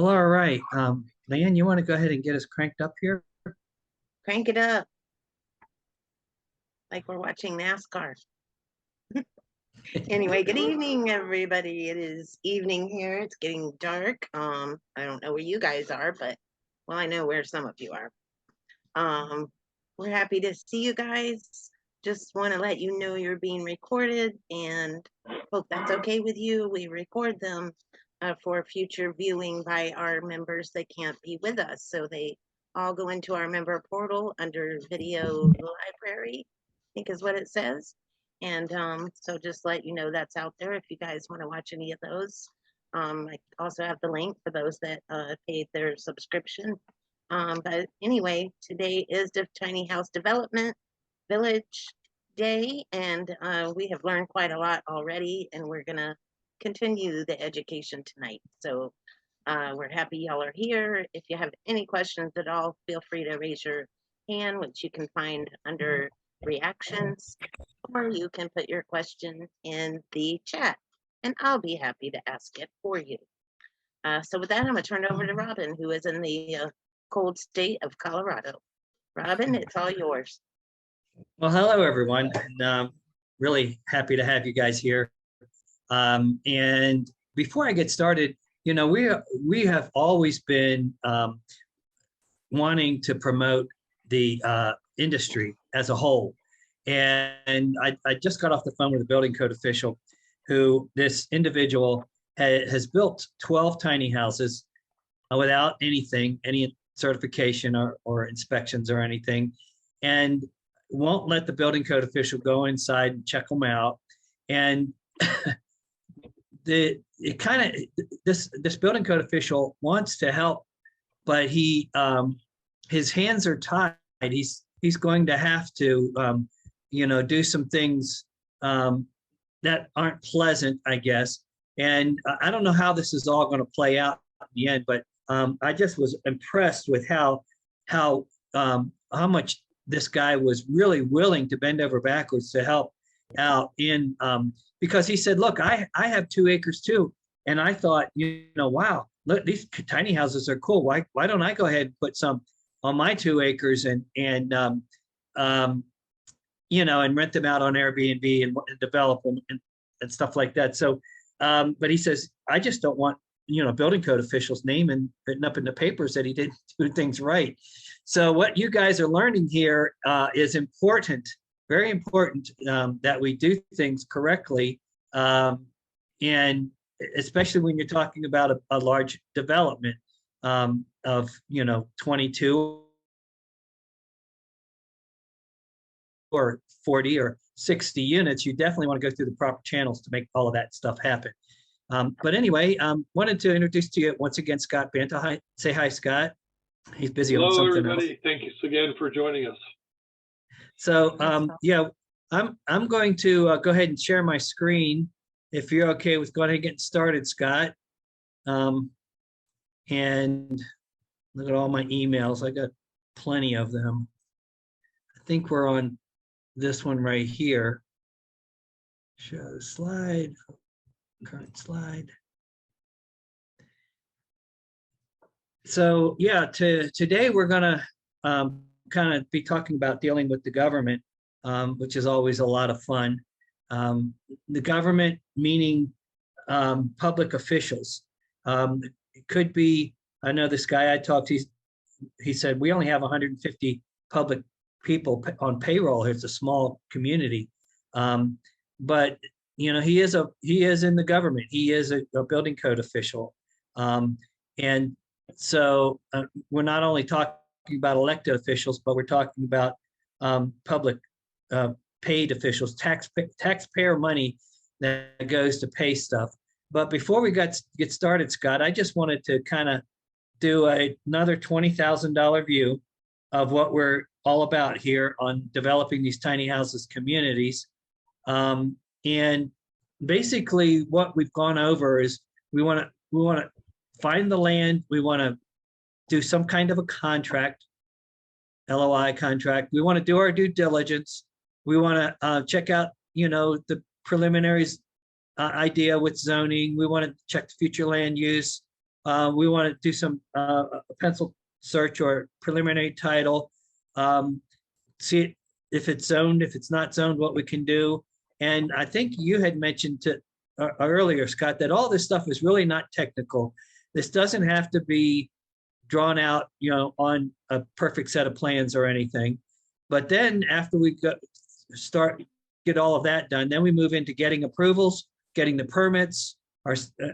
Well, all right. Leanne, you want to go ahead and get us cranked up here? Crank it up like we're watching NASCAR. Anyway, good evening, everybody. It is evening here. It's getting dark. I don't know where you guys are, but well, I know where some of you are. Um, we're happy to see you guys. Just want to let you know you're being recorded and hope that's okay with you. We record them for future viewing by our members that can't be with us. So they all go into our member portal under video library, I think is what it says. And so just let you know that's out there if you guys want to watch any of those. I also have the link for those that paid their subscription. But anyway, today is the Tiny House Development Village Day, and we have learned quite a lot already, and we're going to continue the education tonight. So we're happy y'all are here. If you have any questions at all, feel free to raise your hand, which you can find under reactions, or you can put your question in the chat, and I'll be happy to ask it for you. So with that, I'm going to turn it over to Robin, who is in the cold state of Colorado. Robin, it's all yours. Well, hello, everyone, and really happy to have you guys here. And before I get started, you know, we have always been wanting to promote the industry as a whole. And I just got off the phone with a building code official who this individual has built 12 tiny houses without any certification or inspections or anything, and won't let the building code official go inside and check them out. And this building code official wants to help, but his hands are tied. He's going to have to do some things that aren't pleasant, I guess. And I don't know how this is all going to play out in the end, but I just was impressed with how much this guy was really willing to bend over backwards to help out in because he said, look, I have 2 acres too. And I thought, wow, look, these tiny houses are cool. Why don't I go ahead and put some on my 2 acres and rent them out on Airbnb and develop them and stuff like that. So, but he says, I just don't want, building code officials' name and written up in the papers that he didn't do things right. So what you guys are learning here is important, very important, that we do things correctly. And especially when you're talking about a large development of, 22 or 40 or 60 units, you definitely want to go through the proper channels to make all of that stuff happen. But anyway, wanted to introduce to you once again, Scott Banta. Hi, say hi, Scott. He's busy on something everybody. else. Thank you again for joining us. So yeah, I'm going to go ahead and share my screen if you're okay with going ahead and getting started, Scott. And look at all my emails. I got plenty of them. I think we're on this one right here. Show slide, current slide. So yeah, today we're gonna kind of be talking about dealing with the government, which is always a lot of fun. The government meaning public officials. It could be, I know this guy I talked to, he said, we only have 150 public people on payroll. It's a small community. But he is in the government. He is a building code official. And so we're not only talking about elected officials, but we're talking about public paid officials, taxpayer money that goes to pay stuff. But before we get started, Scott, I just wanted to kind of do another $20,000 view of what we're all about here on developing these tiny houses communities. And basically what we've gone over is we want to find the land. We want to do some kind of a contract, LOI contract. We want to do our due diligence. We want to check out, the preliminaries idea with zoning. We want to check the future land use. we want to do some a pencil search or preliminary title, see if it's zoned, if it's not zoned, what we can do. And I think you had mentioned earlier, Scott, that all this stuff is really not technical. This doesn't have to be drawn out, on a perfect set of plans or anything. But then after we get all of that done, then we move into getting approvals, getting the permits,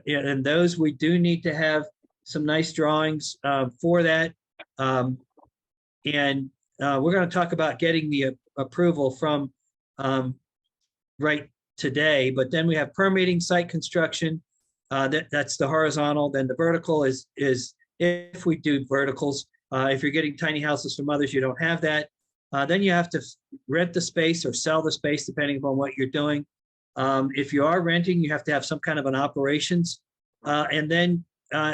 and those we do need to have some nice drawings for that. And we're going to talk about getting the approval from right today, but then we have permitting, site construction. That's the horizontal. Then the vertical is if we do verticals. If you're getting tiny houses from others, you don't have that. Then you have to rent the space or sell the space, depending upon what you're doing. If you are renting, you have to have some kind of an operations. And then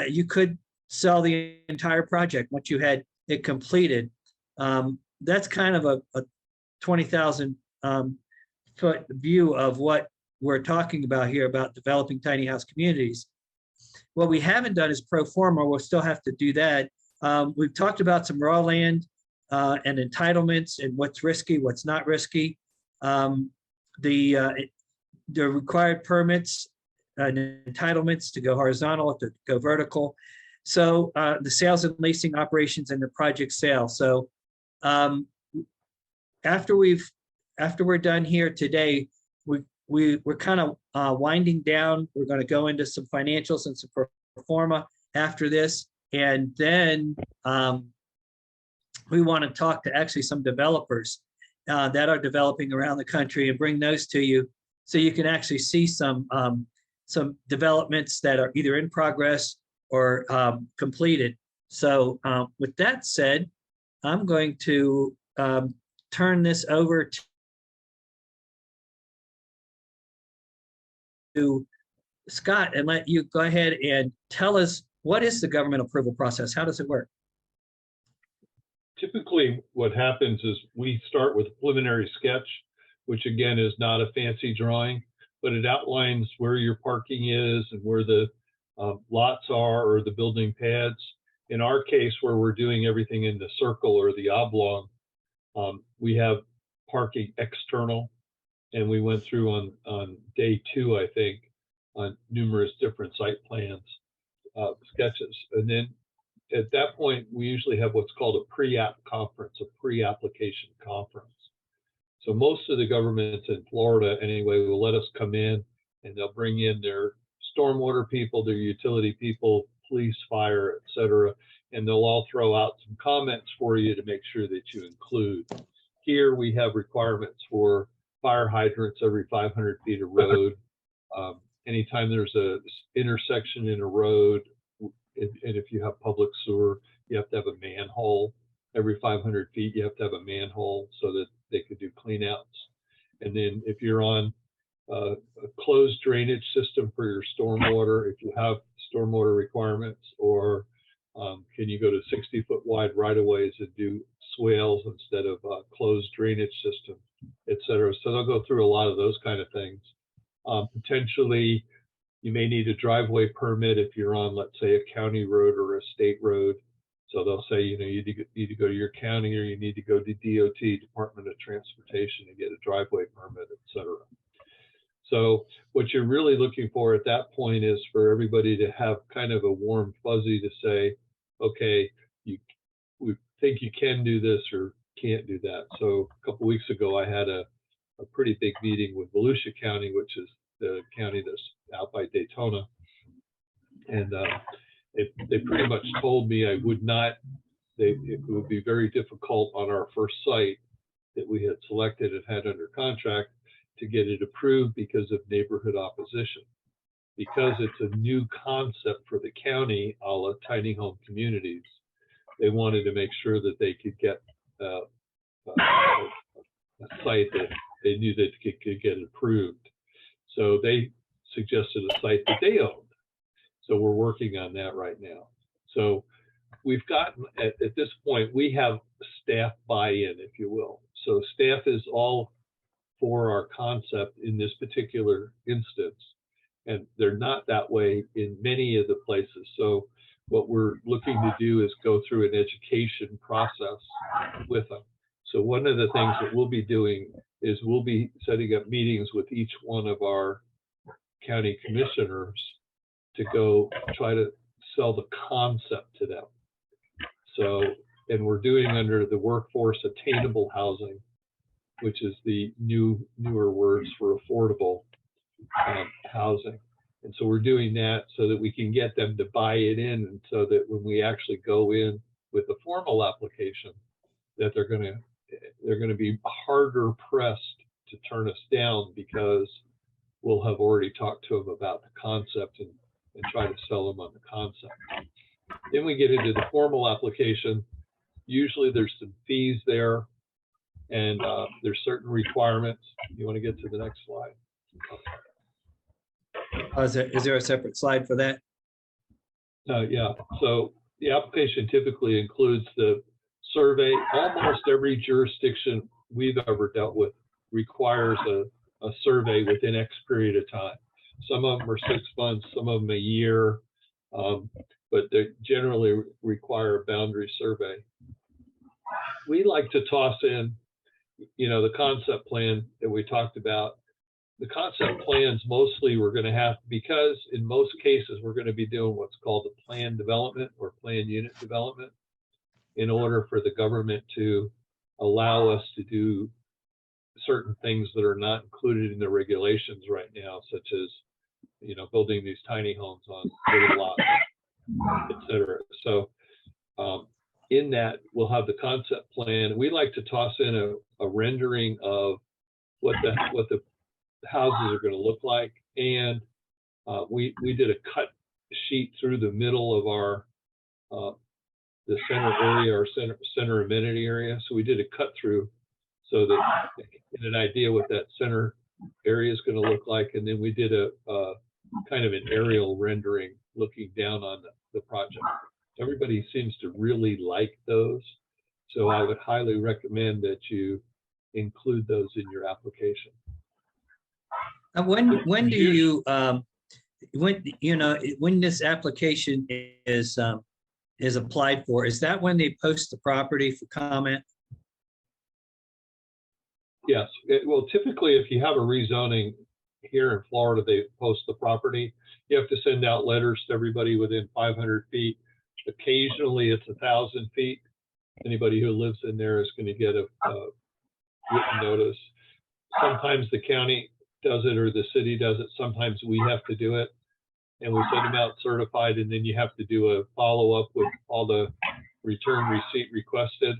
you could sell the entire project once you had it completed. That's kind of a 20,000 foot view of what we're talking about here about developing tiny house communities. What we haven't done is pro forma. We'll still have to do that. We've talked about some raw land and entitlements and what's risky, what's not risky. The required permits and entitlements to go horizontal, to go vertical. So the sales and leasing operations and the project sale. So after we're done here today, we're kind of winding down. We're going to go into some financials and some pro forma after this, and then we want to talk to actually some developers that are developing around the country and bring those to you, so you can actually see some developments that are either in progress or completed. So with that said, I'm going to turn this over to Scott and let you go ahead and tell us, what is the government approval process? How does it work? Typically, what happens is we start with a preliminary sketch, which again is not a fancy drawing, but it outlines where your parking is and where the lots are or the building pads. In our case, where we're doing everything in the circle or the oblong, we have parking external, and we went through on day 2, I think, on numerous different site plans, sketches. And then at that point, we usually have what's called a pre-app conference, a pre-application conference. So most of the governments in Florida, anyway, will let us come in, and they'll bring in their stormwater people, their utility people, police, fire, et cetera, and they'll all throw out some comments for you to make sure that you include. Here we have requirements for fire hydrants every 500 feet of road. Anytime there's a intersection in a road, and if you have public sewer, you have to have a manhole. Every 500 feet, you have to have a manhole so that they could do cleanouts. And then if you're on a closed drainage system for your stormwater, if you have stormwater requirements, or can you go to 60-foot wide right-of-ways and do swales instead of closed drainage system, et cetera. So they'll go through a lot of those kind of things. Potentially, you may need a driveway permit if you're on, let's say, a county road or a state road. So they'll say, you need to go to your county, or you need to go to DOT, Department of Transportation, to get a driveway permit, et cetera. So what you're really looking for at that point is for everybody to have kind of a warm fuzzy to say, okay, we think you can do this or can't do that. So a couple of weeks ago, I had a pretty big meeting with Volusia County, which is the county that's out by Daytona. And they pretty much told me I would not, it would be very difficult on our first site that we had selected and had under contract to get it approved because of neighborhood opposition. Because it's a new concept for the county, a la tiny home communities, they wanted to make sure that they could get a site that they knew that could get approved. So they suggested a site that they owned. So we're working on that right now. So we've gotten, at this point, we have staff buy-in, if you will. So staff is all for our concept in this particular instance. And they're not that way in many of the places. So what we're looking to do is go through an education process with them. So one of the things that we'll be doing is we'll be setting up meetings with each one of our county commissioners to go try to sell the concept to them. So, and we're doing under the workforce attainable housing, which is the newer words for affordable housing. And so we're doing that so that we can get them to buy it in, and so that when we actually go in with the formal application, that they're going to be harder pressed to turn us down, because we'll have already talked to them about the concept and try to sell them on the concept. Then we get into the formal application. Usually there's some fees there, and there's certain requirements. You want to get to the next slide? Is there a separate slide for that? Yeah. So the application typically includes the survey. Almost every jurisdiction we've ever dealt with requires a survey within X period of time. Some of them are 6 months, some of them a year, but they generally require a boundary survey. We like to toss in, the concept plan that we talked about. The concept plans mostly we're going to have, because in most cases we're going to be doing what's called a plan development or plan unit development, in order for the government to allow us to do certain things that are not included in the regulations right now, such as, building these tiny homes on little lots, et cetera. So in that, we'll have the concept plan. We like to toss in a rendering of what the houses are going to look like. And we did a cut sheet through the middle of our the center area, or center amenity area. So we did a cut through so that get an idea what that center area is going to look like. And then we did a kind of an aerial rendering looking down on the project. Everybody seems to really like those. So I would highly recommend that you include those in your application. When do you when this application is applied for, is that when they post the property for comment? Yes. Well, typically, if you have a rezoning here in Florida, they post the property. You have to send out letters to everybody within 500 feet. Occasionally, it's 1,000 feet. Anybody who lives in there is going to get a written notice. Sometimes the county does it or the city does it. Sometimes we have to do it, and we send them out certified, and then you have to do a follow-up with all the return receipt requested.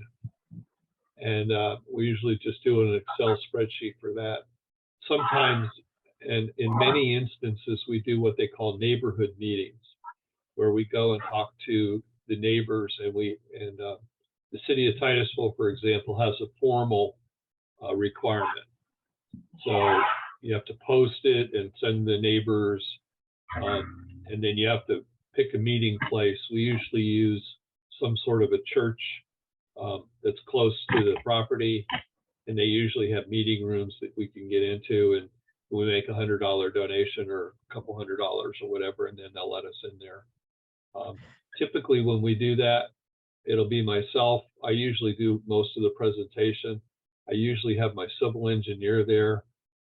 And we usually just do an Excel spreadsheet for that. Sometimes, and in many instances, we do what they call neighborhood meetings, where we go and talk to the neighbors, and the city of Titusville, for example, has a formal requirement. So you have to post it and send the neighbors, and then you have to pick a meeting place. We usually use some sort of a church that's close to the property, and they usually have meeting rooms that we can get into, and we make $100 donation or a couple $100 or whatever, and then they'll let us in there. Typically when we do that, it'll be myself. I usually do most of the presentation. I usually have my civil engineer there,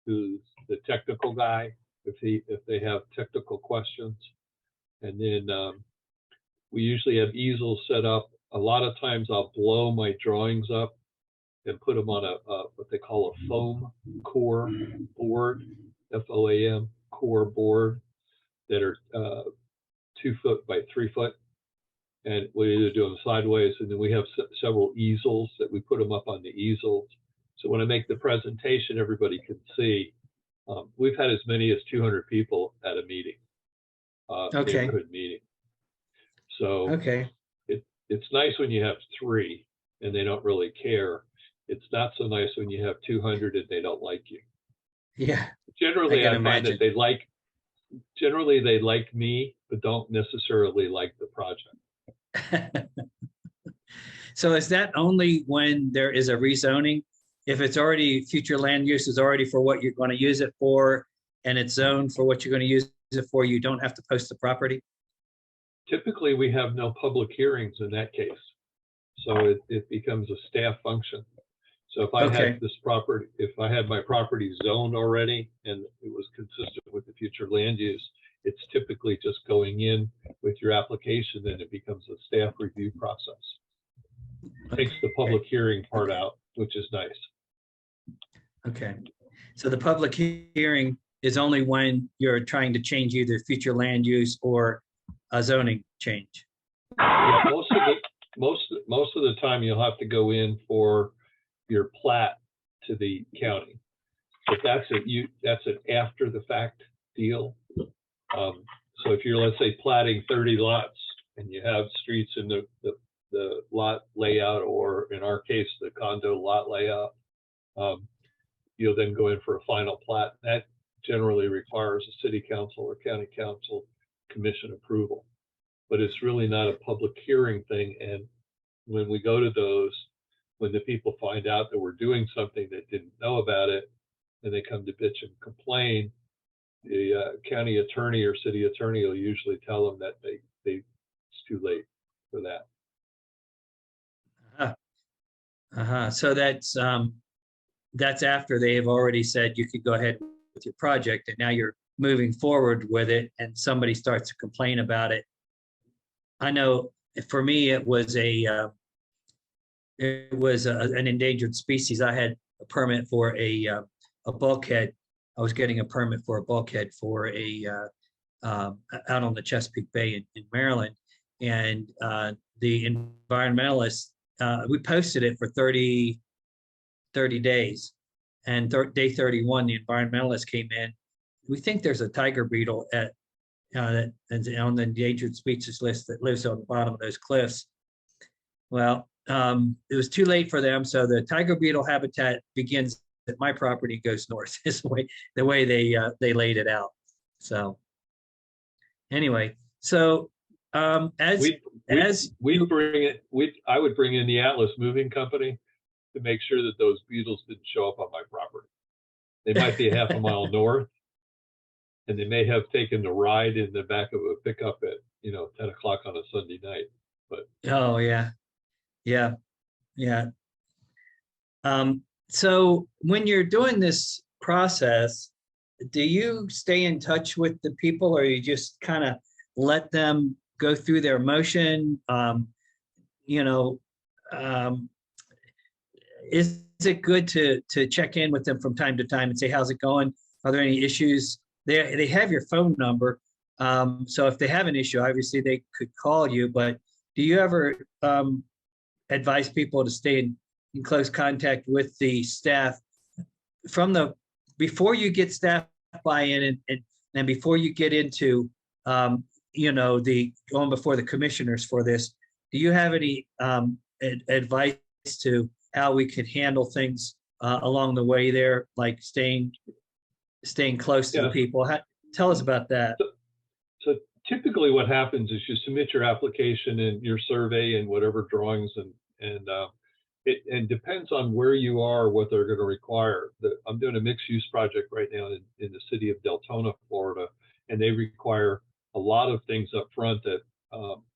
who's the technical guy, if they have technical questions. And then we usually have easels set up. A lot of times I'll blow my drawings up and put them on what they call a foam core board, FOAM core board, that are 2 foot by 3 foot. And we either do them sideways, and then we have several easels that we put them up on the easels. So when I make the presentation, everybody can see. We've had as many as 200 people at a meeting, neighborhood meeting. So Okay. It's nice when you have 3 and they don't really care. It's not so nice when you have 200 and they don't like you. Yeah. Generally, I I can find that imagine. they like me, but don't necessarily like the project. So is that only when there is a rezoning? If it's already, future land use is already for what you're going to use it for, and it's zoned for what you're going to use it for, you don't have to post the property? Typically, we have no public hearings in that case. So it becomes a staff function. So if I Okay. had this property, if I had my property zoned already and it was consistent with the future land use, it's typically just going in with your application, then it becomes a staff review process. Takes the public hearing part out, which is nice. Okay. So the public hearing is only when you're trying to change either future land use or a zoning change. Yeah, most of the time you'll have to go in for your plat to the county, but that's an after the fact deal. So if you're, let's say, platting 30 lots and you have streets in the lot layout, or in our case the condo lot layout, you'll then go in for a final plat. That generally requires a city council or county council commission approval, but it's really not a public hearing thing. And when we go to those, when the people find out that we're doing something that didn't know about it, and they come to bitch and complain, the county attorney or city attorney will usually tell them that it's too late for that. So that's after they have already said you could go ahead with your project, and now you're moving forward with it, and somebody starts to complain about it. I know for me, it was an endangered species. I had a permit for a bulkhead. I was getting a permit for a bulkhead for out on the Chesapeake Bay in Maryland, and the environmentalists, we posted it for 30 days, and day 31, the environmentalists came in. We think there's a tiger beetle on the endangered species list that lives on the bottom of those cliffs. Well, it was too late for them, so the tiger beetle habitat begins at my property, goes north. Is the way they laid it out. So anyway, so I would bring in the Atlas Moving Company to make sure that those beetles didn't show up on my property. They might be half a mile north, and they may have taken the ride in the back of a pickup at 10 o'clock on a Sunday night. But oh yeah. So when you're doing this process, do you stay in touch with the people, or you just kind of let them go through their motion? Is it good to check in with them from time to time and say, how's it going? Are there any issues? They have your phone number. So if they have an issue, obviously they could call you, but do you ever advise people to stay in close contact with the staff before you get staff buy-in, and before you get into the going before the commissioners for this? Do you have any advice to how we could handle things along the way there, like staying close to the people? Tell us about that. So typically what happens is you submit your application and your survey and whatever drawings, and it depends on where you are, what they're going to require. I'm doing a mixed use project right now in the city of Deltona, Florida, and they require a lot of things up front that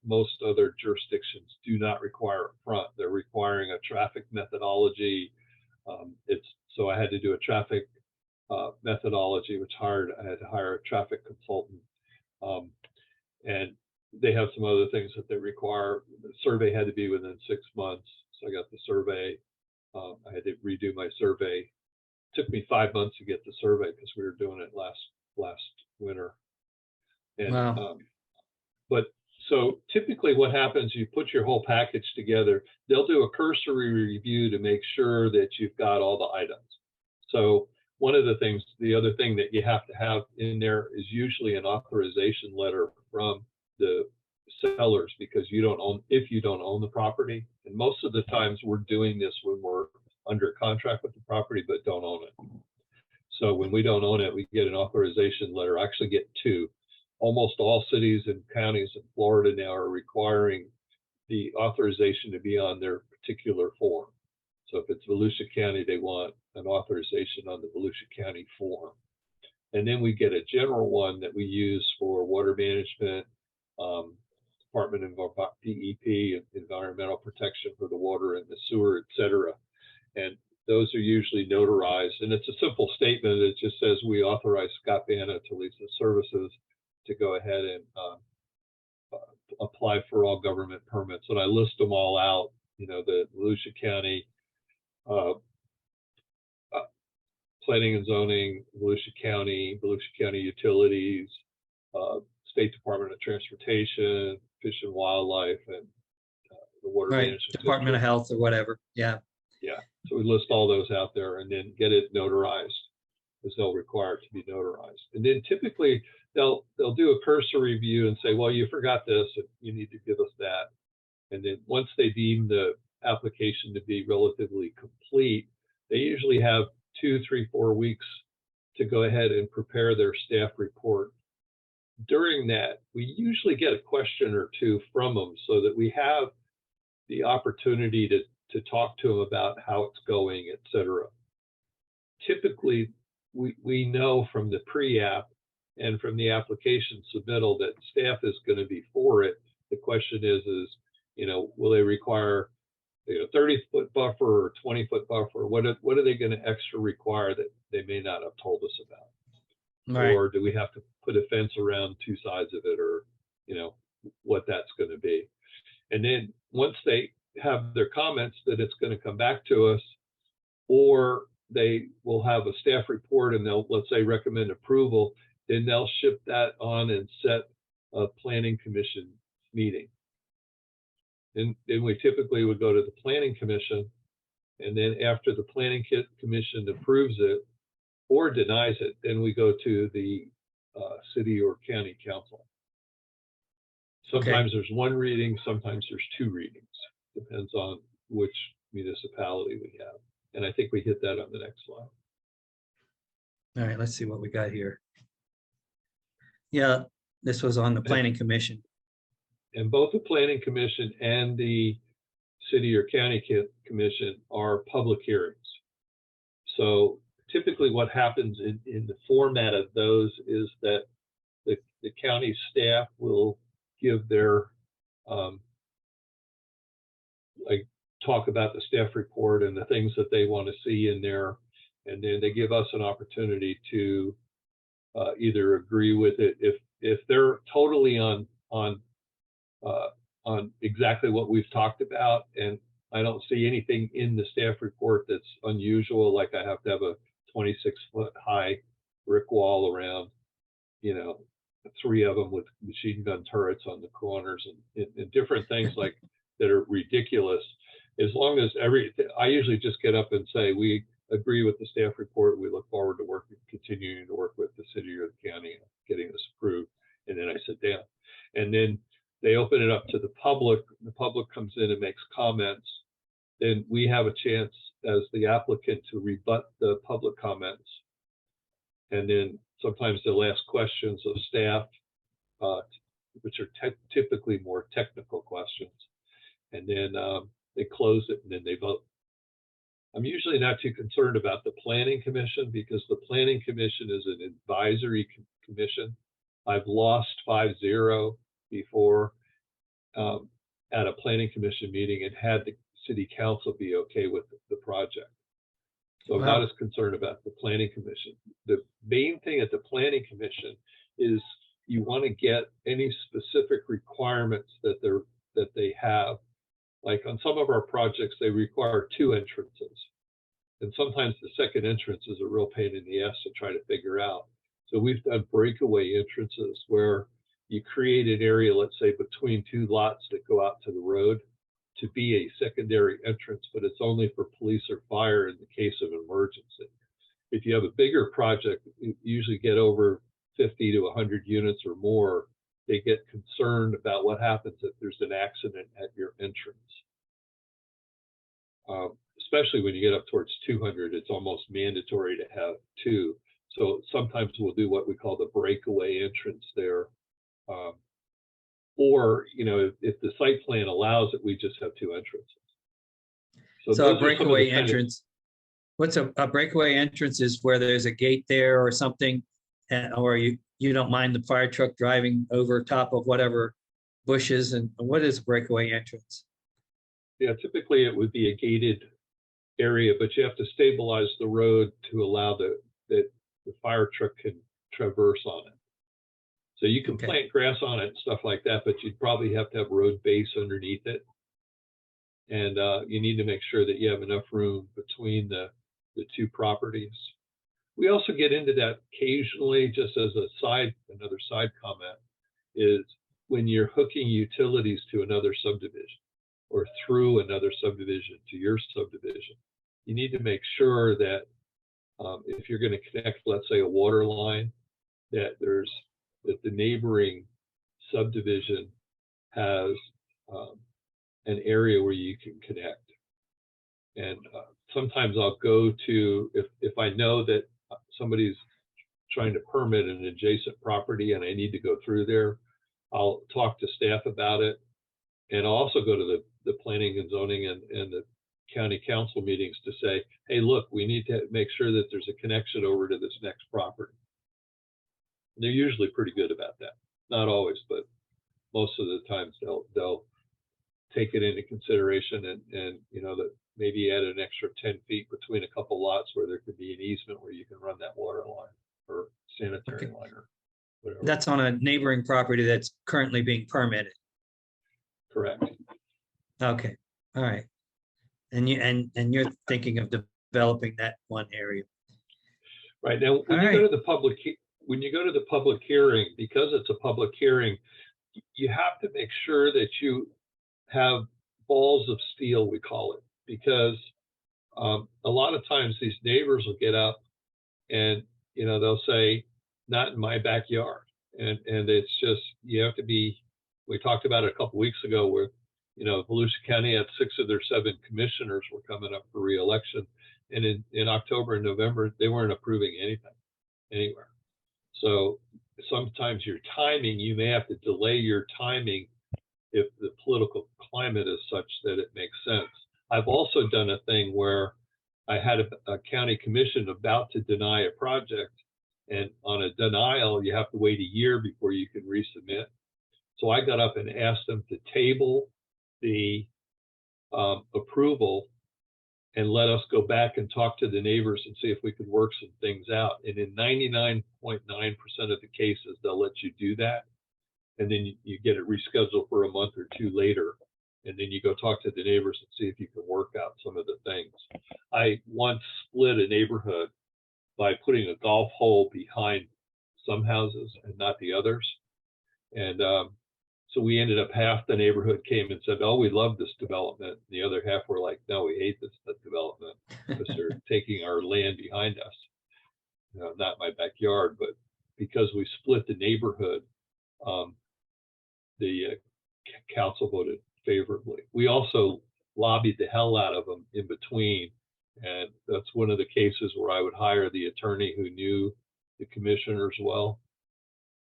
most other jurisdictions do not require up front. They're requiring a traffic methodology. So I had to do a traffic methodology, which I had to hire a traffic consultant. And they have some other things that they require. The survey had to be within 6 months. So I got the survey. I had to redo my survey. It took me 5 months to get the survey because we were doing it last winter. And, wow. But so typically what happens, you put your whole package together. They'll do a cursory review to make sure that you've got all the items. So the other thing that you have to have in there is usually an authorization letter from the sellers, because if you don't own the property. And most of the times we're doing this when we're under contract with the property but don't own it. So when we don't own it, we get an authorization letter. I actually get two. Almost all cities and counties in Florida now are requiring the authorization to be on their particular form. So if it's Volusia County, they want an authorization on the Volusia County form. And then we get a general one that we use for water management, Department of DEP, environmental protection for the water and the sewer, et cetera. And those are usually notarized. And it's a simple statement. It just says we authorize Scott Bana to Lisa Services to go ahead and apply for all government permits. And I list them all out, you know, the Volusia County Planning and Zoning, Volusia County Utilities, State Department of Transportation, Fish and Wildlife, and the Water Right, Management Department of District. Health or whatever. Yeah. Yeah, so we list all those out there and then get it notarized, as they'll require it to be notarized. And then typically they'll do a cursory review and say, well, you forgot this, and you need to give us that. And then once they deem the application to be relatively complete, they usually have 2, 3, 4 weeks to go ahead and prepare their staff report. During that, we usually get a question or two from them so that we have the opportunity to talk to them about how it's going, et cetera. Typically, we know from the pre-app and from the application submittal that staff is going to be for it. The question is, you know, will they require 30-foot buffer or 20-foot buffer? What are they going to extra require that they may not have told us about? Right. Or do we have to put a fence around 2 sides of it, or, you know, what that's going to be? And then once they have their comments that it's going to come back to us, or they will have a staff report and they'll, let's say, recommend approval, then they'll ship that on and set a planning commission meeting. And then we typically would go to the planning commission, and then after the planning commission approves it or denies it, then we go to the city or county council. Sometimes there's 1 reading, sometimes there's 2 readings. Depends on which municipality we have. And I think we hit that on the next slide. All right, let's see what we got here. Yeah, this was on the planning commission. And both the planning commission and the city or county commission are public hearings. So typically what happens in the format of those is that the county staff will give their like talk about the staff report and the things that they want to see in there, and then they give us an opportunity to either agree with it if they're totally on exactly what we've talked about, and I don't see anything in the staff report that's unusual, like I have to have a 26-foot high brick wall around, you know, 3 of them with machine gun turrets on the corners and different things like that are ridiculous. As long as I usually just get up and say, we agree with the staff report. We look forward to continuing to work with the city or the county and getting this approved. And then I sit down, and then they open it up to the public. The public comes in and makes comments. Then we have a chance as the applicant to rebut the public comments. And then sometimes they'll ask questions of staff, which are typically more technical questions. And then they close it and then they vote. I'm usually not too concerned about the planning commission because the planning commission is an advisory commission. I've lost 5-0 before at a planning commission meeting and had the city council be okay with the project. So I'm not as concerned about the planning commission. The main thing at the planning commission is you want to get any specific requirements that they have. Like on some of our projects, they require 2 entrances. And sometimes the second entrance is a real pain in the ass to try to figure out. So we've done breakaway entrances where you create an area, let's say between 2 lots that go out to the road to be a secondary entrance, but it's only for police or fire in the case of emergency. If you have a bigger project, you usually get over 50 to 100 units or more. They get concerned about what happens if there's an accident at your entrance. Especially when you get up towards 200, it's almost mandatory to have 2. So sometimes we'll do what we call the breakaway entrance there. Or, you know, if the site plan allows it, we just have 2 entrances. So a breakaway entrance, what's a breakaway entrance is where there's a gate there or something, or you don't mind the fire truck driving over top of whatever bushes, and what is a breakaway entrance? Yeah, typically it would be a gated area, but you have to stabilize the road to allow that the fire truck can traverse on it. So you can Okay. plant grass on it and stuff like that, but you'd probably have to have road base underneath it. And you need to make sure that you have enough room between the two properties. We also get into that occasionally, just as another side comment, is when you're hooking utilities to another subdivision or through another subdivision to your subdivision, you need to make sure that if you're going to connect, let's say, a water line, that the neighboring subdivision has an area where you can connect. And sometimes I'll go to, if I know that somebody's trying to permit an adjacent property and I need to go through there, I'll talk to staff about it. And I'll also go to the planning and zoning and the county council meetings to say, hey, look, we need to make sure that there's a connection over to this next property. And they're usually pretty good about that. Not always, but most of the times they'll take it into consideration and you know, that maybe add an extra 10 feet between a couple lots where there could be an easement where you can run that water line or sanitary Okay. line or whatever. That's on a neighboring property that's currently being permitted. Correct. Okay, all right. And you're thinking of developing that one area. Right. Now, when you go to the public hearing, because it's a public hearing, you have to make sure that you have balls of steel, we call it, because a lot of times these neighbors will get up and, you know, they'll say, not in my backyard. And it's just, you have to be, we talked about it a couple weeks ago where, you know, Volusia County had 6 of their 7 commissioners were coming up for re-election. And in October and November, they weren't approving anything anywhere. So sometimes your timing, you may have to delay your timing if the political climate is such that it makes sense. I've also done a thing where I had a county commission about to deny a project, and on a denial, you have to wait a year before you can resubmit. So I got up and asked them to table the approval and let us go back and talk to the neighbors and see if we could work some things out. And in 99.9% of the cases, they'll let you do that. And then you get it rescheduled for a month or 2 later. And then you go talk to the neighbors and see if you can work out some of the things. I once split a neighborhood by putting a golf hole behind some houses and not the others. And so we ended up, half the neighborhood came and said, oh, we love this development. And the other half were like, no, we hate this development because they're taking our land behind us. You know, not my backyard, but because we split the neighborhood, the council voted favorably. We also lobbied the hell out of them in between. And that's one of the cases where I would hire the attorney who knew the commissioners well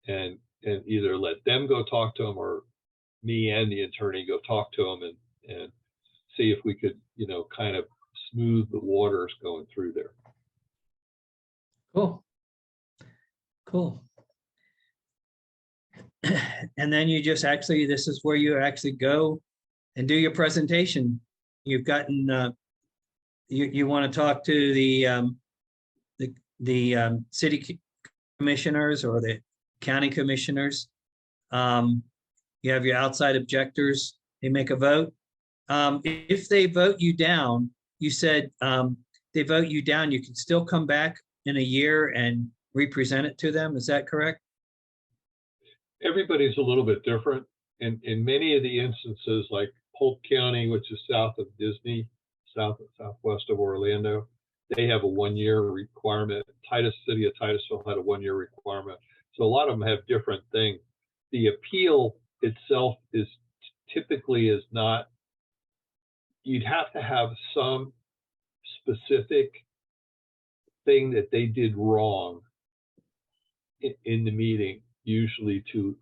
and either let them go talk to them or me and the attorney go talk to them and see if we could, you know, kind of smooth the waters going through there. Cool. Cool. And then you just actually, this is where you actually go and do your presentation. You've gotten, you want to talk to the city commissioners or the county commissioners. You have your outside objectors. They make a vote. If they vote you down, you said they vote you down, you can still come back in a year and represent it to them. Is that correct? Everybody's a little bit different. And in many of the instances, like Polk County, which is south of Disney, southwest of Orlando, they have a 1-year requirement. City of Titusville had a 1-year requirement. So a lot of them have different things. The appeal itself is typically is not, you'd have to have some specific thing that they did wrong in the meeting, usually to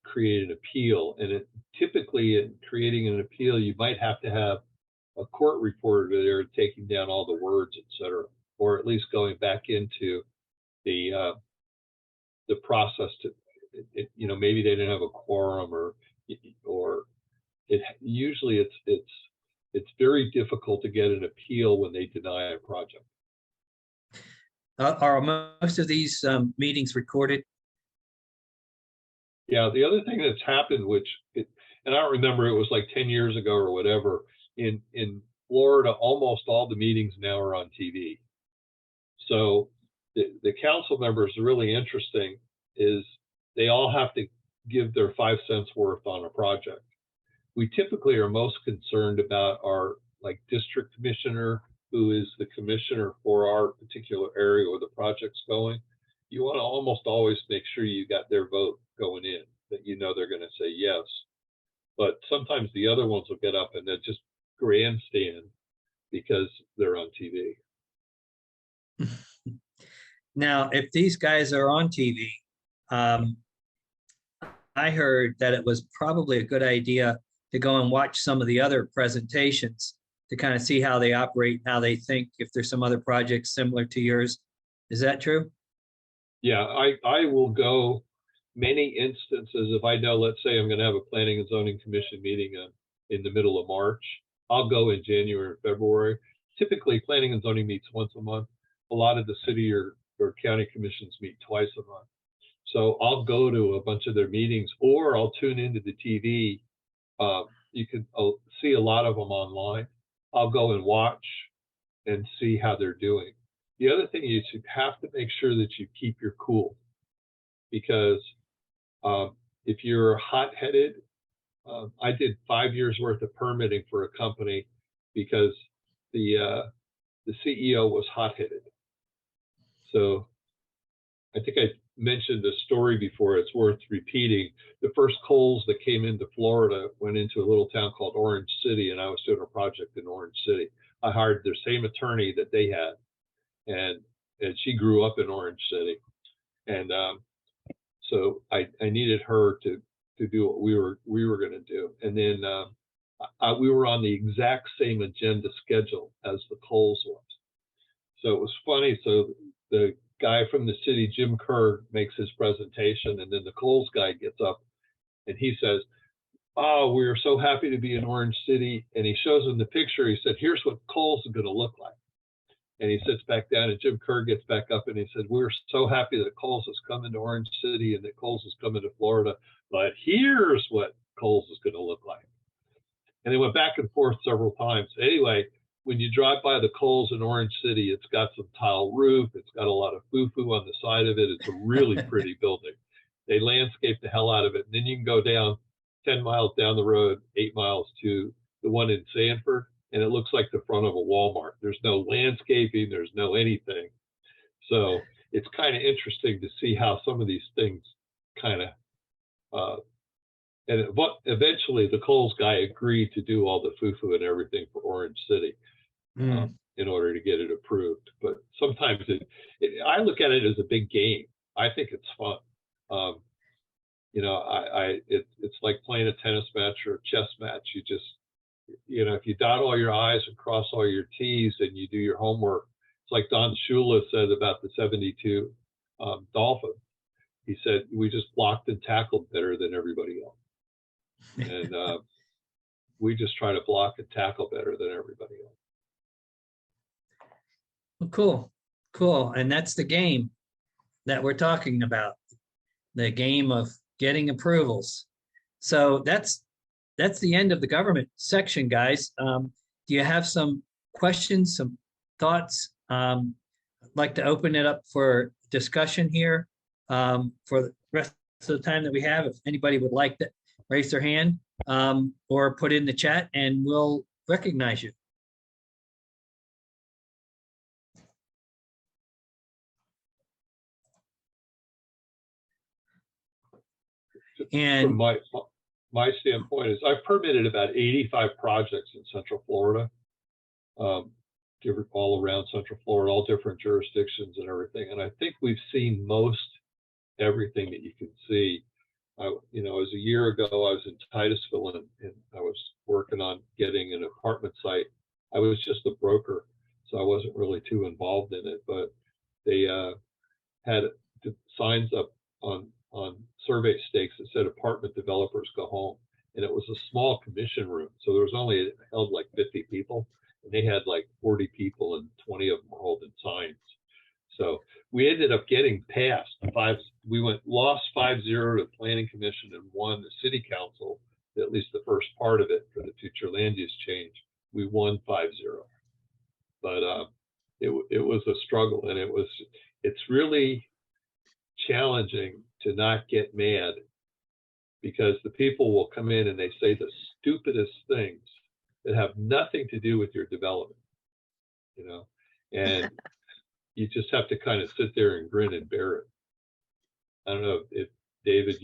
create an appeal. And typically in creating an appeal, you might have to have a court reporter there taking down all the words, et cetera, or at least going back into the process to, you know, maybe they didn't have a quorum or usually it's very difficult to get an appeal when they deny a project. Are most of these meetings recorded? Yeah, the other thing that's happened, and I don't remember, it was like 10 years ago or whatever, in Florida, almost all the meetings now are on TV. So the council members are really interesting, is they all have to give their 5 cents worth on a project. We typically are most concerned about our like district commissioner, who is the commissioner for our particular area where the project's going. You want to almost always make sure you got their vote going in, that you know they're going to say yes. But sometimes the other ones will get up and they'll just grandstand because they're on TV. Now, if these guys are on TV, I heard that it was probably a good idea to go and watch some of the other presentations to kind of see how they operate, how they think, if there's some other projects similar to yours. Is that true? Yeah, I will go many instances. If I know, let's say I'm going to have a planning and zoning commission meeting in the middle of March, I'll go in January or February. Typically, planning and zoning meets once a month. A lot of the city or county commissions meet twice a month. So I'll go to a bunch of their meetings, or I'll tune into the TV. You can see a lot of them online. I'll go and watch and see how they're doing. The other thing is you have to make sure that you keep your cool, because if you're hot-headed, I did 5 years worth of permitting for a company because the CEO was hot-headed. So I think I mentioned the story before. It's worth repeating. The first Kohl's that came into Florida went into a little town called Orange City, and I was doing a project in Orange City. I hired the same attorney that they had, and she grew up in Orange City, and so I needed her to do what we were going to do, and then we were on the exact same agenda schedule as the Kohl's was. So it was funny. So the guy from the city, Jim Kerr, makes his presentation, and then the Kohl's guy gets up and he says, "Oh, we're so happy to be in Orange City." And he shows him the picture. He said, "Here's what Kohl's is going to look like." And he sits back down, and Jim Kerr gets back up and he said, "We're so happy that Kohl's has come into Orange City and that Kohl's has come into Florida, but here's what Kohl's is going to look like." And they went back and forth several times. Anyway, when you drive by the Kohl's in Orange City, it's got some tile roof. It's got a lot of foo-foo on the side of it. It's a really pretty building. They landscape the hell out of it. And then you can go down 10 miles down the road, 8 miles to the one in Sanford, and it looks like the front of a Walmart. There's no landscaping. There's no anything. So it's kind of interesting to see how some of these things kind of, and eventually the Kohl's guy agreed to do all the foo-foo and everything for Orange City in order to get it approved. But sometimes I look at it as a big game. I think it's fun. You know, it's like playing a tennis match or a chess match. You just, you know, if you dot all your I's and cross all your T's and you do your homework, it's like Don Shula said about the 72 Dolphins. He said, "We just blocked and tackled better than everybody else." And we just try to block and tackle better than everybody else. Well, cool. And that's the game that we're talking about, the game of getting approvals. So that's the end of the government section, guys. Do you have some questions, some thoughts? I'd like to open it up for discussion here for the rest of the time that we have. If anybody would like to raise their hand or put in the chat, and we'll recognize you. And from my standpoint is I've permitted about 85 projects in Central Florida, different all around Central Florida, all different jurisdictions and everything. And I think we've seen most everything that you can see. You know, as a year ago, I was in Titusville and I was working on getting an apartment site. I was just a broker, so I wasn't really too involved in it, but they had signs up on survey stakes that said "Apartment developers go home." and it was a small commission room. So there was only held like 50 people, and they had like 40 people, and 20 of them were holding signs. So we ended up getting past lost 5-0 to the Planning Commission and won the City Council, at least the first part of it for the future land use change. We won 5-0, but it was a struggle, and it's really challenging to not get mad, because the people will come in and they say the stupidest things that have nothing to do with your development, and you just have to kind of sit there and grin and bear it. I don't know if David,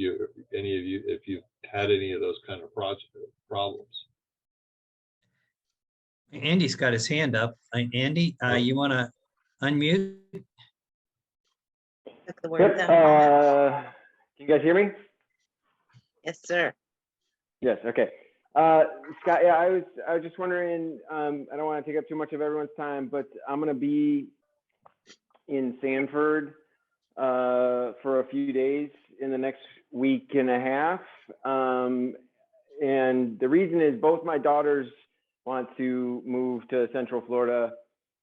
any of you, if you've had any of those kind of problems. Andy's got his hand up. Andy, you want to unmute? Took the word Yep. down. Can you guys hear me? Yes, sir. Yes. Okay. Scott, yeah, I was just wondering. I don't want to take up too much of everyone's time, but I'm going to be in Sanford for a few days in the next week and a half, and the reason is both my daughters want to move to Central Florida,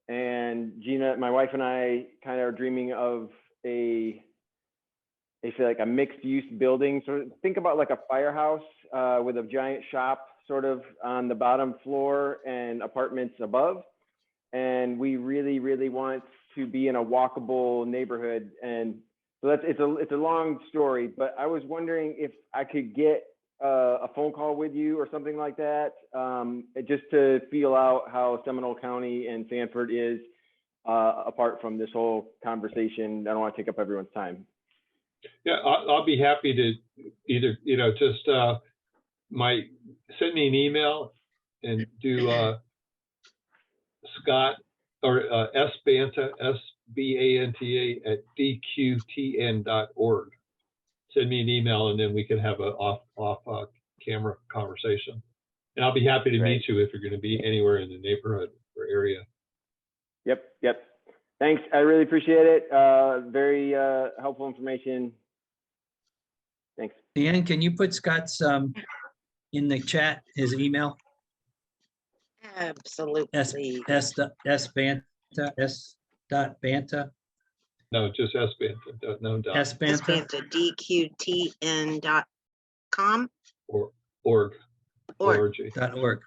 and Gina, my wife, and I kind of are dreaming of I feel like a mixed use building. So think about like a firehouse with a giant shop sort of on the bottom floor and apartments above. And we really, really want to be in a walkable neighborhood. And so it's a long story, but I was wondering if I could get a phone call with you or something like that, just to feel out how Seminole County and Sanford is apart from this whole conversation. I don't want to take up everyone's time. Yeah, I'll be happy to either, just send me an email and do Scott or sbanta, SBANTA at dqtn.org. Send me an email, and then we can have a off camera conversation. And I'll be happy to meet you if you're going to be anywhere in the neighborhood or area. Yep. Thanks. I really appreciate it. Very helpful information. Thanks. Dan, can you put Scott's in the chat, his email? Absolutely. S.banta. No, just SBANTA. No dot. S.banta. dqtn.com Or org. or .org.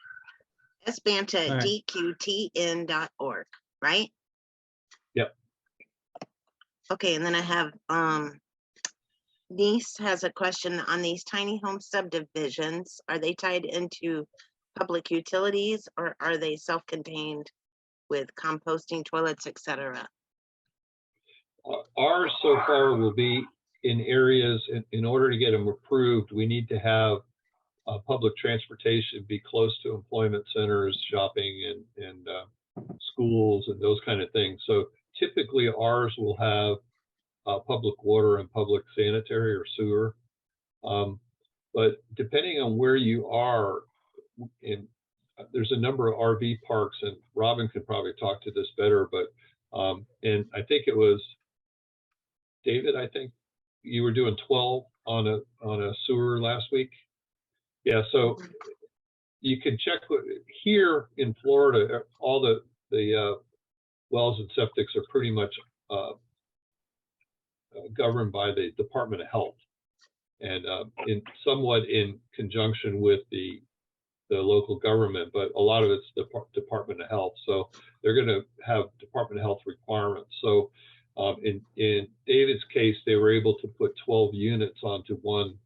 sbanta All at right. dqtn.org, right? Yep. Okay, and then I have niece has a question on these tiny home subdivisions. Are they tied into public utilities, or are they self-contained with composting, toilets, etc.? Ours so far will be in areas, in order to get them approved, we need to have public transportation be close to employment centers, shopping, and schools, and those kind of things. So typically ours will have public water and public sanitary or sewer. But depending on where you are, there's a number of RV parks, and Robin could probably talk to this better, but and I think it was David, I think you were doing 12 on a sewer last week. Yeah, so you can check here in Florida, all the wells and septics are pretty much governed by the Department of Health, and somewhat in conjunction with the local government, but a lot of it's the Department of Health. So they're going to have Department of Health requirements. So in David's case, they were able to put 12 units onto one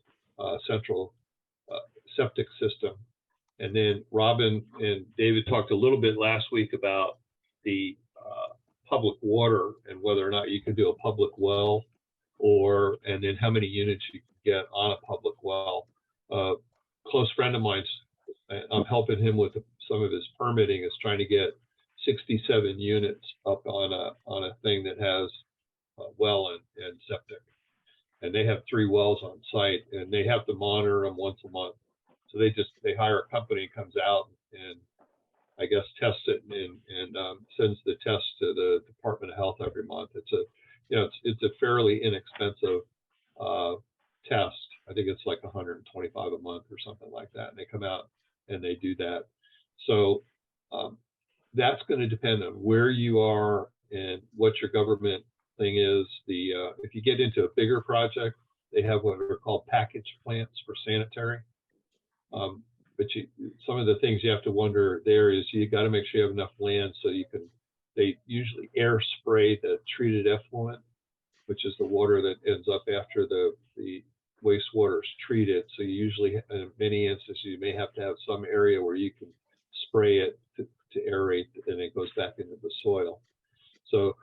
central septic system. And then Robin and David talked a little bit last week about the public water and whether or not you can do a public well, and then how many units you can get on a public well. Close friend of mine, I'm helping him with some of his permitting, is trying to get 67 units up on a thing that has well and septic. And they have 3 wells on site, and they have to monitor them once a month. So they hire a company, comes out and I guess tests it and sends the test to the Department of Health every month. It's a fairly inexpensive test. I think it's like 125 a month or something like that. And they come out and they do that. So that's going to depend on where you are and what your government thing is. If you get into a bigger project, they have what are called package plants for sanitary. But some of the things you have to wonder there is you got to make sure you have enough land so you can. They usually air spray the treated effluent, which is the water that ends up after the wastewater is treated. So you usually, in many instances, you may have to have some area where you can spray it to aerate, and it goes back into the soil. So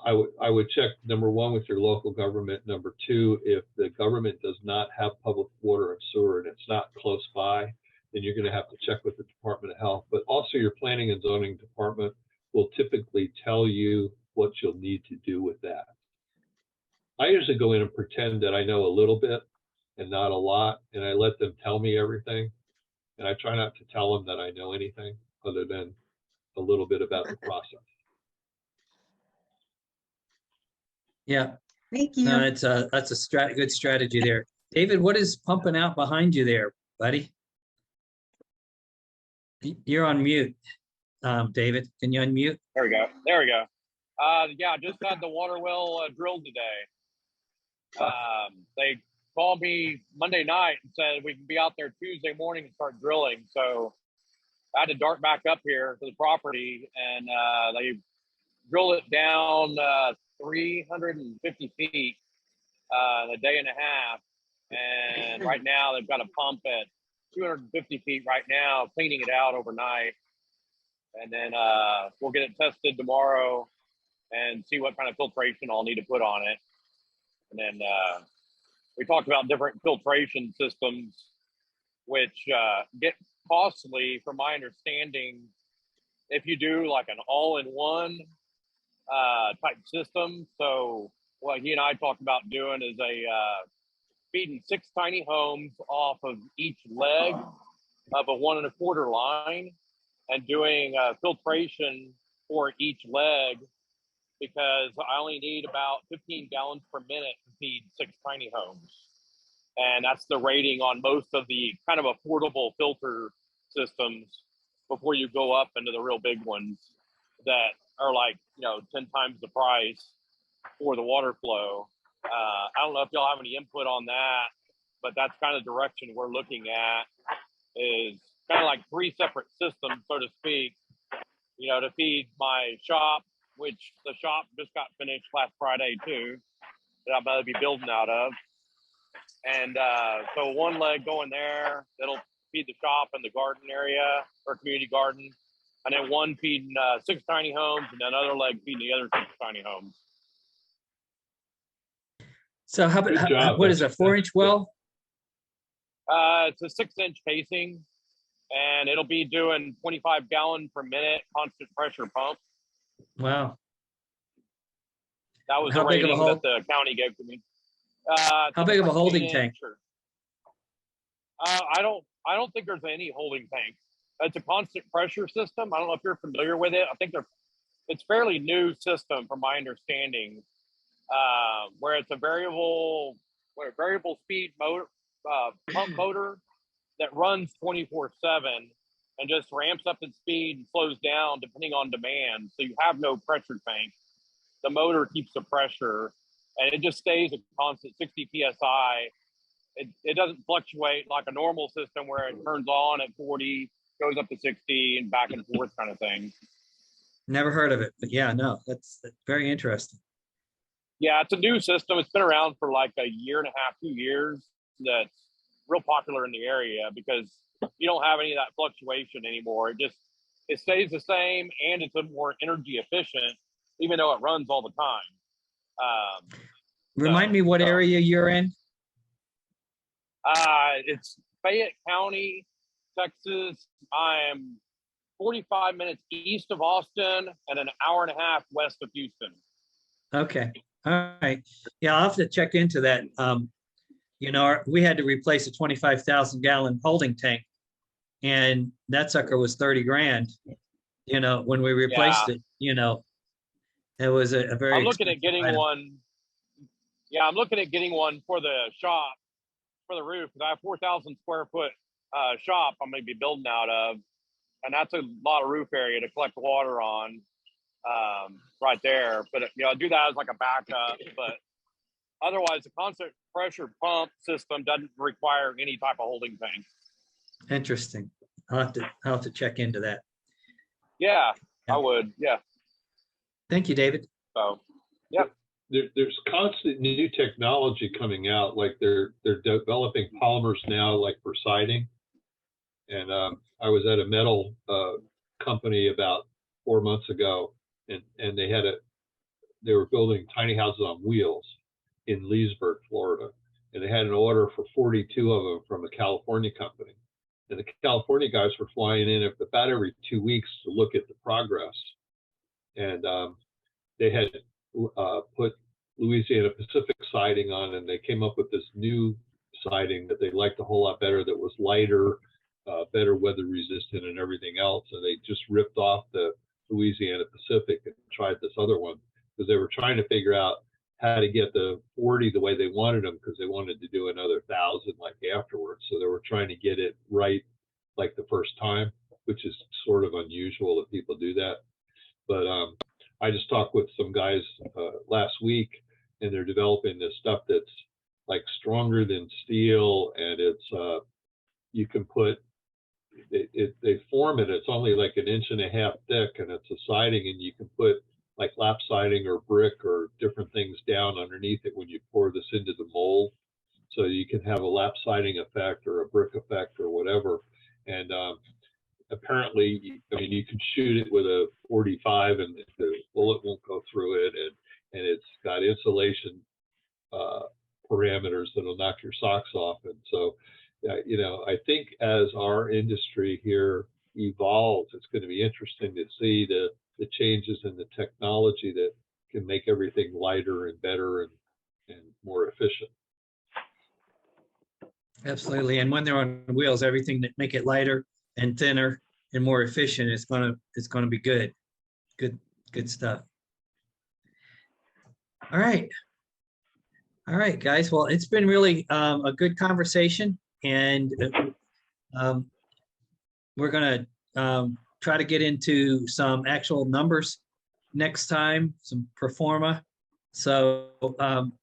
I would check, number one, with your local government. Number two, if the government does not have public water and sewer and it's not close by, then you're going to have to check with the Department of Health. But also your planning and zoning department will typically tell you what you'll need to do with that. I usually go in and pretend that I know a little bit and not a lot, and I let them tell me everything. And I try not to tell them that I know anything other than a little bit about the process. Yeah, Thank you. no, that's a good strategy there. David, what is pumping out behind you there, buddy? You're on mute, David. Can you unmute? There we go. There we go. Yeah, just had the water well drilled today. They called me Monday night and said we can be out there Tuesday morning and start drilling. So I had to dart back up here to the property, and they drilled it down 350 feet in a day and a half. And right now they've got a pump at 250 feet right now, cleaning it out overnight. And then we'll get it tested tomorrow and see what kind of filtration I'll need to put on it. And then we talked about different filtration systems, which get costly from my understanding. If you do like an all-in-one type system. So what he and I talked about doing is feeding 6 tiny homes off of each leg of a 1 1/4 line and doing filtration for each leg, because I only need about 15 gallons per minute to feed 6 tiny homes. And that's the rating on most of the kind of affordable filter systems before you go up into the real big ones that are like, 10 times the price for the water flow. I don't know if y'all have any input on that, but that's kind of the direction we're looking at, is kind of like 3 separate systems, so to speak, to feed my shop, which the shop just got finished last Friday too, that I'm going to be building out of. And so 1 leg going there, that'll feed the shop and the garden area or community garden. And then 1 feeding 6 tiny homes, and then another leg feeding the other 6 tiny homes. So Good job. what is a 4-inch well? It's a 6-inch casing, and it'll be doing 25 gallon per minute constant pressure pump. Wow. That was How the big of a rating hole? that the county gave to me. How big of a holding tank? I don't think there's any holding tank. It's a constant pressure system. I don't know if you're familiar with it. I think it's fairly new system from my understanding, where it's a variable speed motor, pump motor that runs 24/7 and just ramps up its speed and slows down depending on demand. So you have no pressure tank. The motor keeps the pressure, and it just stays a constant 60 psi. It doesn't fluctuate like a normal system where it turns on at 40, goes up to 60, and back and forth kind of thing. Never heard of it, but yeah, no, that's very interesting. Yeah, it's a new system. It's been around for like a year and a half, 2 years. That's real popular in the area because you don't have any of that fluctuation anymore. It stays the same, and it's a more energy efficient, even though it runs all the time. Remind me what area you're in? It's Fayette County, Texas. I'm 45 minutes east of Austin and an hour and a half west of Houston. Okay. All right. Yeah, I'll have to check into that. We had to replace a 25,000 gallon holding tank, and that sucker was 30 grand. When we replaced it, it was a very. I'm looking at expensive getting item. one. Yeah, I'm looking at getting one for the shop for the roof because I have 4,000 square foot shop I'm going to be building out of, and that's a lot of roof area to collect water on right there. But I do that as like a backup. But otherwise, the constant pressure pump system doesn't require any type of holding tank. Interesting. I'll have to check into that. Yeah, Yeah. I would. Yeah. Thank you, David. So There's constant new technology coming out. Like they're developing polymers now, like for siding. And I was at a metal company about 4 months ago, and they were building tiny houses on wheels in Leesburg, Florida, and they had an order for 42 of them from a California company. And the California guys were flying in about every 2 weeks to look at the progress. And they had put Louisiana Pacific siding on, and they came up with this new siding that they liked a whole lot better, that was lighter, better weather resistant and everything else. And they just ripped off the Louisiana Pacific and tried this other one because they were trying to figure out how to get the 40 the way they wanted them, because they wanted to do another 1,000 like afterwards. So they were trying to get it right like the first time, which is sort of unusual that people do that. But I just talked with some guys last week, and they're developing this stuff that's like stronger than steel, and it's you can put they form it. It's only like 1.5 inches thick, and it's a siding, and you can put like lap siding or brick or different things down underneath it when you pour this into the mold. So you can have a lap siding effect or a brick effect or whatever. And apparently, I mean, you can shoot it with a 45 and the bullet won't go through it, and it's got insulation parameters that'll knock your socks off. And so, I think as our industry here evolves, it's going to be interesting to see the changes in the technology that can make everything lighter and better and more efficient. Absolutely. And when they're on wheels, everything that make it lighter and thinner and more efficient is going to be good. Good stuff. All right, guys. Well, it's been really a good conversation, and we're going to try to get into some actual numbers next time, some pro forma. So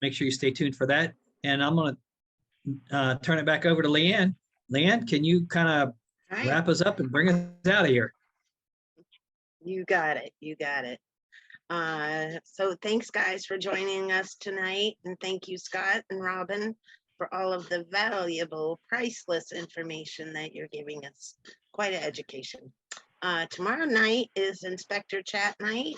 make sure you stay tuned for that. And I'm going to turn it back over to Leanne. Leanne, can you kind of wrap us up and bring us out of here? You got it. So thanks, guys, for joining us tonight. And thank you, Scott and Robin, for all of the valuable, priceless information that you're giving us. Quite an education. Tomorrow night is Inspector Chat night.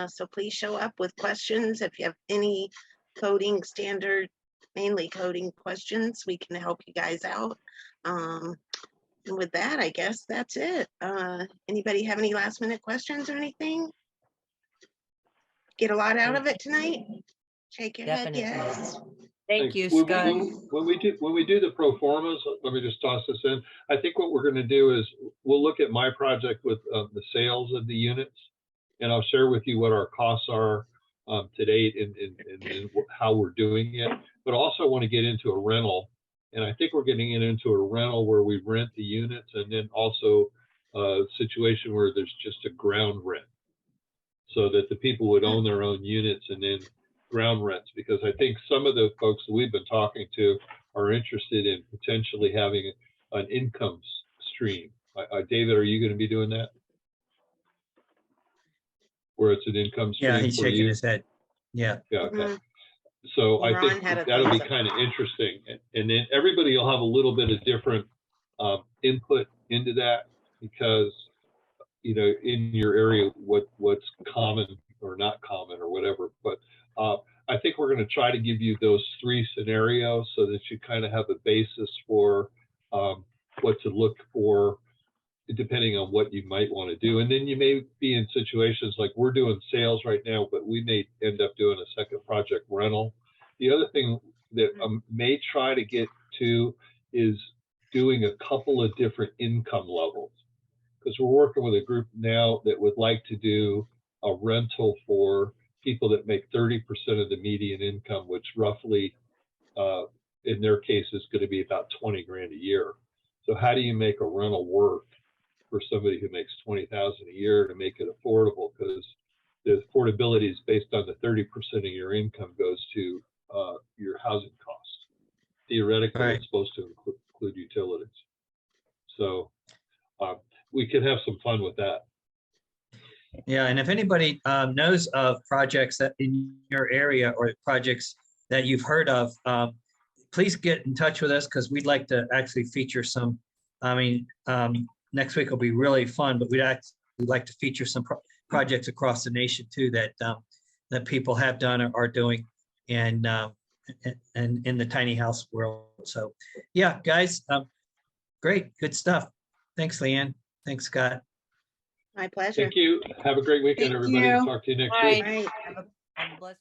So please show up with questions. If you have any coding standard, mainly coding questions, we can help you guys out. And with that, I guess that's it. Anybody have any last minute questions or anything? Get a lot out of it tonight? Shake your head, yes. Thank you, When Scott. when we do the pro formas, let me just toss this in. I think what we're going to do is we'll look at my project with the sales of the units, and I'll share with you what our costs are to date and how we're doing it. But also want to get into a rental, and I think we're getting into a rental where we rent the units, and then also a situation where there's just a ground rent, so that the people would own their own units and then ground rents, because I think some of the folks that we've been talking to are interested in potentially having an income stream. David, are you going to be doing that? Where it's an income stream? Yeah, he's for shaking you? his head. Yeah. Yeah, okay. So I Ron think had a that'll be thumbs up. kind of interesting. And then everybody will have a little bit of different input into that, because, in your area, what's common or not common or whatever. But I think we're going to try to give you those 3 scenarios so that you kind of have a basis for what to look for, depending on what you might want to do. And then you may be in situations like we're doing sales right now, but we may end up doing a second project rental. The other thing that I may try to get to is doing a couple of different income levels, because we're working with a group now that would like to do a rental for people that make 30% of the median income, which roughly in their case, is going to be about 20 grand a year. So how do you make a rental work for somebody who makes 20,000 a year to make it affordable? Because the affordability is based on the 30% of your income goes to your housing costs. Theoretically, Right. it's supposed to include utilities. So we could have some fun with that. Yeah, and if anybody knows of projects that in your area or projects that you've heard of, please get in touch with us because we'd like to actually feature some. I mean, next week will be really fun, but we'd actually like to feature some projects across the nation too that that people have done or are doing, and in the tiny house world. So, yeah, guys, great, good stuff. Thanks, Leanne. Thanks, Scott. My pleasure. Thank you. Have a great weekend, Thank everybody. you. Talk to you next Bye. week. Right. Have a blessed